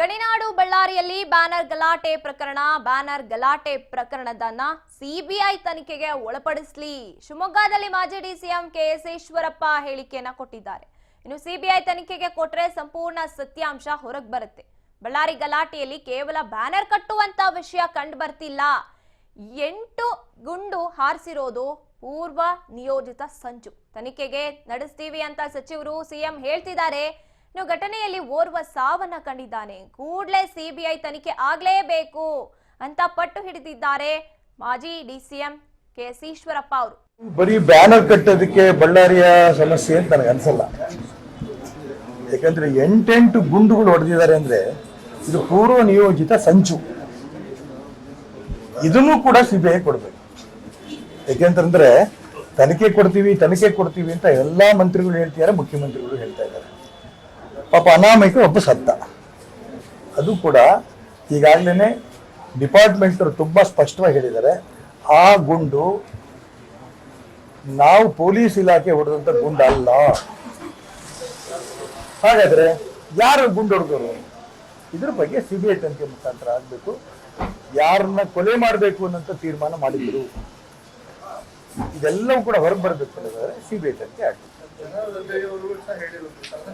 ಗಡಿನಾಡು ಬಳ್ಳಾರಿಯಲ್ಲಿ ಬ್ಯಾನರ್ ಗಲಾಟೆ ಪ್ರಕರಣದನ್ನ ಸಿಬಿಐ ತನಿಖೆಗೆ ಒಳಪಡಿಸಲಿ. ಶಿವಮೊಗ್ಗದಲ್ಲಿ ಮಾಜಿ ಡಿಸಿಎಂ ಕೆಎಸ್ ಈಶ್ವರಪ್ಪ ಹೇಳಿಕೆಯನ್ನ ಕೊಟ್ಟಿದ್ದಾರೆ. ಇನ್ನು ಸಿಬಿಐ ತನಿಖೆಗೆ ಕೊಟ್ರೆ ಸಂಪೂರ್ಣ ಸತ್ಯಾಂಶ ಹೊರಗೆ ಬರುತ್ತೆ. ಬಳ್ಳಾರಿ ಗಲಾಟೆಯಲ್ಲಿ ಕೇವಲ ಬ್ಯಾನರ್ ಕಟ್ಟುವಂತ ವಿಷಯ ಕಂಡು ಬರ್ತಿಲ್ಲ. 8 ಗುಂಡು ಹಾರಿಸಿರೋದು ಪೂರ್ವ ನಿಯೋಜಿತ ಸಂಚು. ತನಿಖೆಗೆ ನಡೆಸ್ತೀವಿ ಅಂತ ಸಚಿವರು ಸಿಎಂ ಹೇಳ್ತಿದ್ದಾರೆ. ಇನ್ನು ಘಟನೆಯಲ್ಲಿ ಓರ್ವ ಸಾವನ್ನ ಕಂಡಿದ್ದಾನೆ. ಕೂಡಲೇ ಸಿಬಿಐ ತನಿಖೆ ಆಗ್ಲೇಬೇಕು ಅಂತ ಪಟ್ಟು ಹಿಡಿದಿದ್ದಾರೆ ಮಾಜಿ ಡಿಸಿಎಂ ಕೆಎಸ್ ಈಶ್ವರಪ್ಪ ಅವರು. ಬರೀ ಬ್ಯಾನರ್ ಕಟ್ಟೋದಕ್ಕೆ ಬಳ್ಳಾರಿಯ ಸಮಸ್ಯೆ ಅಂತ ನನಗೆ ಅನ್ಸಲ್ಲ. ಯಾಕಂದ್ರೆ 8 ಗುಂಡುಗಳು ಹೊಡೆದಿದ್ದಾರೆ ಅಂದ್ರೆ ಇದು ಪೂರ್ವ ನಿಯೋಜಿತ ಸಂಚು. ಇದನ್ನು ಕೂಡ ಸಿಬಿಐ ಕೊಡ್ಬೇಕು. ಯಾಕೆಂತಂದ್ರೆ ತನಿಖೆ ಕೊಡ್ತೀವಿ ಅಂತ ಎಲ್ಲಾ ಮಂತ್ರಿಗಳು ಹೇಳ್ತಿದ್ದಾರೆ, ಮುಖ್ಯಮಂತ್ರಿಗಳು ಹೇಳ್ತಾ ಇದ್ದಾರೆ. ಪಾಪ ಅನಾಮಿಕ ಒಬ್ಬ ಸತ್ತ. ಅದು ಕೂಡ ಈಗಾಗಲೇ ಡಿಪಾರ್ಟ್ಮೆಂಟ್ ಅವರು ತುಂಬಾ ಸ್ಪಷ್ಟವಾಗಿ ಹೇಳಿದ್ದಾರೆ, ಆ ಗುಂಡು ನಾವು ಪೊಲೀಸ್ ಇಲಾಖೆ ಹೊಡೆದಂತ ಗುಂಡು ಅಲ್ಲ. ಹಾಗಾದ್ರೆ ಯಾರು ಗುಂಡು ಹೊಡೆದವರು? ಇದ್ರ ಬಗ್ಗೆ ಸಿಬಿಐ ತನಿಖೆ ಮುಖಾಂತರ ಆಗ್ಬೇಕು. ಯಾರನ್ನ ಕೊಲೆ ಮಾಡಬೇಕು ಅನ್ನೋಂಥ ತೀರ್ಮಾನ ಮಾಡಿದ್ರು, ಇದೆಲ್ಲವೂ ಕೂಡ ಹೊರಗೆ ಬರಬೇಕು ಅನ್ನೋದಾದ್ರೆ ಸಿಬಿಐ ತನಿಖೆ ಆಗ್ಬೇಕು.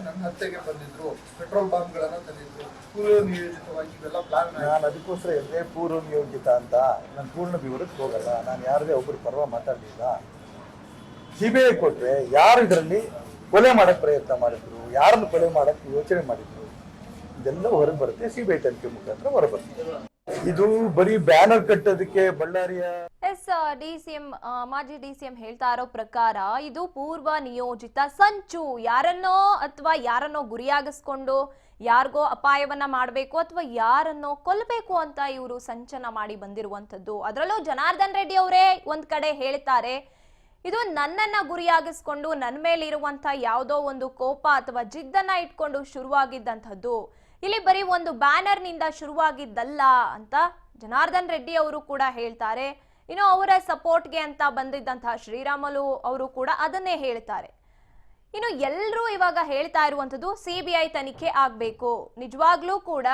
ನನ್ನ ಹತ್ಯೆಗೆ ಬಂದಿದ್ರು, ಪೆಟ್ರೋಲ್ ಬಾಂಬ್ಗಳನ್ನ ತಂದಿದ್ರು, ಪೂರ್ವ ನಿಯೋಜಿತವಾಗಿ ಇವೆಲ್ಲ ಪ್ಲಾನ್. ನಾನು ಅದಕ್ಕೋಸ್ಕರ ಎಲ್ಲೇ ಪೂರ್ವ ನಿಯೋಜಿತ ಅಂತ ನಾನು ಪೂರ್ಣ ವಿವರಕ್ಕೆ ಹೋಗಲ್ಲ. ನಾನು ಯಾರದೇ ಒಬ್ಬರು ಪರವ ಮಾತಾಡಲಿಲ್ಲ. ಸಿಬಿಐ ಕೊಟ್ರೆ ಯಾರು ಇದರಲ್ಲಿ ಕೊಲೆ ಮಾಡಕ್ ಪ್ರಯತ್ನ ಮಾಡಿದ್ರು, ಯಾರನ್ನು ಕೊಲೆ ಮಾಡಕ್ ಯೋಚನೆ ಮಾಡಿದ್ರು, ಇದೆಲ್ಲ ಹೊರಗೆ ಬರುತ್ತೆ. ಸಿಬಿಐ ತನಿಖೆ ಮುಖಾಂತರ ಹೊರಬರುತ್ತೆ. ಇದು ಬರೀ ಬ್ಯಾನರ್ ಕಟ್ಟೋದಕ್ಕೆ ಬಳ್ಳಾರಿಯ ಡಿಸಿಎಂ ಮಾಜಿ ಡಿಸಿಎಂ ಹೇಳ್ತಾ ಇರೋ ಪ್ರಕಾರ ಇದು ಪೂರ್ವ ನಿಯೋಜಿತ ಸಂಚು. ಯಾರನ್ನೋ ಗುರಿಯಾಗಿಸ್ಕೊಂಡು ಯಾರಿಗೋ ಅಪಾಯವನ್ನ ಮಾಡಬೇಕು ಅಥವಾ ಯಾರನ್ನೋ ಕೊಲ್ಲಬೇಕು ಅಂತ ಇವರು ಸಂಚನ ಮಾಡಿ ಬಂದಿರುವಂತದ್ದು. ಅದರಲ್ಲೂ ಜನಾರ್ದನ್ ರೆಡ್ಡಿ ಅವರೇ ಒಂದ್ ಕಡೆ ಹೇಳ್ತಾರೆ, ಇದು ನನ್ನನ್ನ ಗುರಿಯಾಗಿಸ್ಕೊಂಡು ನನ್ನ ಮೇಲೆ ಇರುವಂತ ಯಾವುದೋ ಒಂದು ಕೋಪ ಅಥವಾ ಜಿದ್ದನ್ನ ಇಟ್ಕೊಂಡು ಶುರುವಾಗಿದ್ದಂಥದ್ದು. ಇಲ್ಲಿ ಬರೀ ಒಂದು ಬ್ಯಾನರ್ ನಿಂದ ಶುರುವಾಗಿದ್ದಲ್ಲ ಅಂತ ಜನಾರ್ದನ್ ರೆಡ್ಡಿ ಅವರು ಕೂಡ ಹೇಳ್ತಾರೆ. ಇನ್ನು ಅವರ ಸಪೋರ್ಟ್ಗೆ ಅಂತ ಬಂದಿದ್ದಂತಹ ಶ್ರೀರಾಮುಲು ಅವರು ಕೂಡ ಅದನ್ನೇ ಹೇಳ್ತಾರೆ. ಇನ್ನು ಎಲ್ಲರೂ ಇವಾಗ ಹೇಳ್ತಾ ಇರುವಂತದ್ದು ಸಿಬಿಐ ತನಿಖೆ ಆಗ್ಬೇಕು. ನಿಜವಾಗ್ಲೂ ಕೂಡ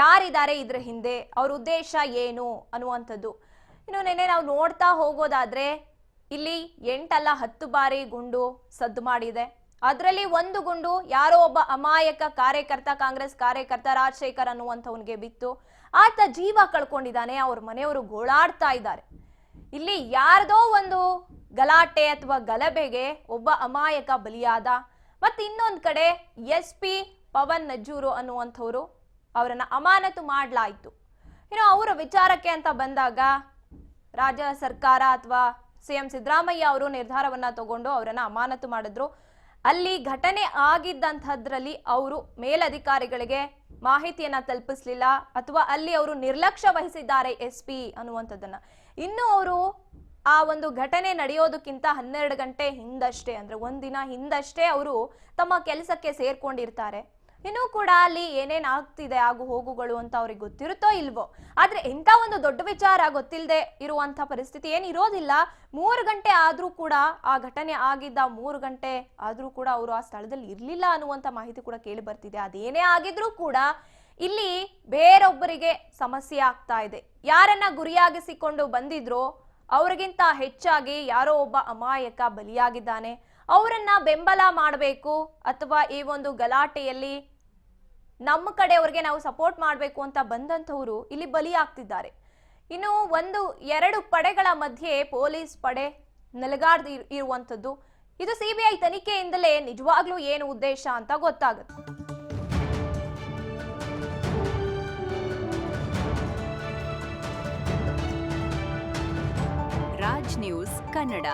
ಯಾರಿದ್ದಾರೆ ಇದ್ರ ಹಿಂದೆ, ಅವ್ರ ಉದ್ದೇಶ ಏನು ಅನ್ನುವಂಥದ್ದು. ಇನ್ನು ನೆನ್ನೆ ನಾವು ನೋಡ್ತಾ ಹೋಗೋದಾದ್ರೆ ಇಲ್ಲಿ 8 ಅಲ್ಲ 10 ಬಾರಿ ಗುಂಡು ಸದ್ದು ಮಾಡಿದೆ. ಅದರಲ್ಲಿ ಒಂದು ಗುಂಡು ಯಾರೋ ಒಬ್ಬ ಅಮಾಯಕ ಕಾರ್ಯಕರ್ತ, ಕಾಂಗ್ರೆಸ್ ಕಾರ್ಯಕರ್ತ ರಾಜಶೇಖರ್ ಅನ್ನುವಂಥವನಿಗೆ ಬಿತ್ತು. ಆತ ಜೀವ ಕಳ್ಕೊಂಡಿದ್ದಾನೆ. ಅವ್ರ ಮನೆಯವರು ಗೋಳಾಡ್ತಾ ಇದ್ದಾರೆ. ಇಲ್ಲಿ ಯಾರ್ದೋ ಒಂದು ಗಲಾಟೆ ಅಥವಾ ಗಲಭೆಗೆ ಒಬ್ಬ ಅಮಾಯಕ ಬಲಿಯಾದ. ಮತ್ತೆ ಇನ್ನೊಂದ್ ಕಡೆ SP ಪವನ್ ನಜ್ಜೂರು ಅನ್ನುವಂಥವ್ರು ಅವರನ್ನ ಅಮಾನತು ಮಾಡಲಾಯಿತು. ಇನ್ನು ಅವರ ವಿಚಾರಕ್ಕೆ ಅಂತ ಬಂದಾಗ ರಾಜ್ಯ ಸರ್ಕಾರ ಅಥವಾ ಸಿಎಂ ಸಿದ್ದರಾಮಯ್ಯ ಅವರು ನಿರ್ಧಾರವನ್ನ ತಗೊಂಡು ಅವರನ್ನ ಅಮಾನತು ಮಾಡಿದ್ರು. ಅಲ್ಲಿ ಘಟನೆ ಆಗಿದ್ದಂಥದ್ರಲ್ಲಿ ಅವರು ಮೇಲಧಿಕಾರಿಗಳಿಗೆ ಮಾಹಿತಿಯನ್ನ ತಲುಪಿಸ್ಲಿಲ್ಲ ಅಥವಾ ಅಲ್ಲಿ ಅವರು ನಿರ್ಲಕ್ಷ್ಯ ವಹಿಸಿದ್ದಾರೆ SP ಅನ್ನುವಂಥದ್ದನ್ನ. ಇನ್ನು ಅವರು ಆ ಒಂದು ಘಟನೆ ನಡೆಯೋದಕ್ಕಿಂತ 12 ಗಂಟೆ ಹಿಂದಷ್ಟೇ, ಅಂದ್ರೆ ಒಂದಿನ ಹಿಂದಷ್ಟೇ ಅವರು ತಮ್ಮ ಕೆಲಸಕ್ಕೆ ಸೇರ್ಕೊಂಡಿರ್ತಾರೆ. ಇನ್ನೂ ಕೂಡ ಅಲ್ಲಿ ಏನೇನ್ ಆಗ್ತಿದೆ ಆಗು ಹೋಗುಗಳು ಅಂತ ಅವ್ರಿಗೆ ಗೊತ್ತಿರುತ್ತೋ ಇಲ್ವೋ. ಆದ್ರೆ ಇಂಥ ಒಂದು ದೊಡ್ಡ ವಿಚಾರ ಗೊತ್ತಿಲ್ಲದೆ ಇರುವಂತ ಪರಿಸ್ಥಿತಿ ಏನಿರೋದಿಲ್ಲ. 3 ಗಂಟೆ ಆದ್ರೂ ಕೂಡ, ಆ ಘಟನೆ ಆಗಿದ್ದ 3 ಗಂಟೆ ಆದ್ರೂ ಕೂಡ ಅವರು ಆ ಸ್ಥಳದಲ್ಲಿ ಇರ್ಲಿಲ್ಲ ಅನ್ನುವಂತ ಮಾಹಿತಿ ಕೂಡ ಕೇಳಿ ಬರ್ತಿದೆ. ಅದೇನೇ ಆಗಿದ್ರೂ ಕೂಡ ಇಲ್ಲಿ ಬೇರೊಬ್ಬರಿಗೆ ಸಮಸ್ಯೆ ಆಗ್ತಾ ಇದೆ. ಯಾರನ್ನ ಗುರಿಯಾಗಿಸಿಕೊಂಡು ಬಂದಿದ್ರೋ ಅವ್ರಿಗಿಂತ ಹೆಚ್ಚಾಗಿ ಯಾರೋ ಒಬ್ಬ ಅಮಾಯಕ ಬಲಿಯಾಗಿದ್ದಾನೆ. ಅವರನ್ನ ಬೆಂಬಲ ಮಾಡಬೇಕು ಅಥವಾ ಈ ಒಂದು ಗಲಾಟೆಯಲ್ಲಿ ನಮ್ಮ ಕಡೆಯವ್ರಿಗೆ ನಾವು ಸಪೋರ್ಟ್ ಮಾಡಬೇಕು ಅಂತ ಬಂದಂಥವ್ರು ಇಲ್ಲಿ ಬಲಿಯಾಗ್ತಿದ್ದಾರೆ. ಇನ್ನು 1-2 ಪಡೆಗಳ ಮಧ್ಯೆ ಪೊಲೀಸ್ ಪಡೆ ನಲಗಾಡ್ದು ಇರುವಂಥದ್ದು. ಇದು ಸಿಬಿಐ ತನಿಖೆಯಿಂದಲೇ ನಿಜವಾಗ್ಲೂ ಏನು ಉದ್ದೇಶ ಅಂತ ಗೊತ್ತಾಗುತ್ತೆ. ರಾಜ್ ನ್ಯೂಸ್ ಕನ್ನಡ.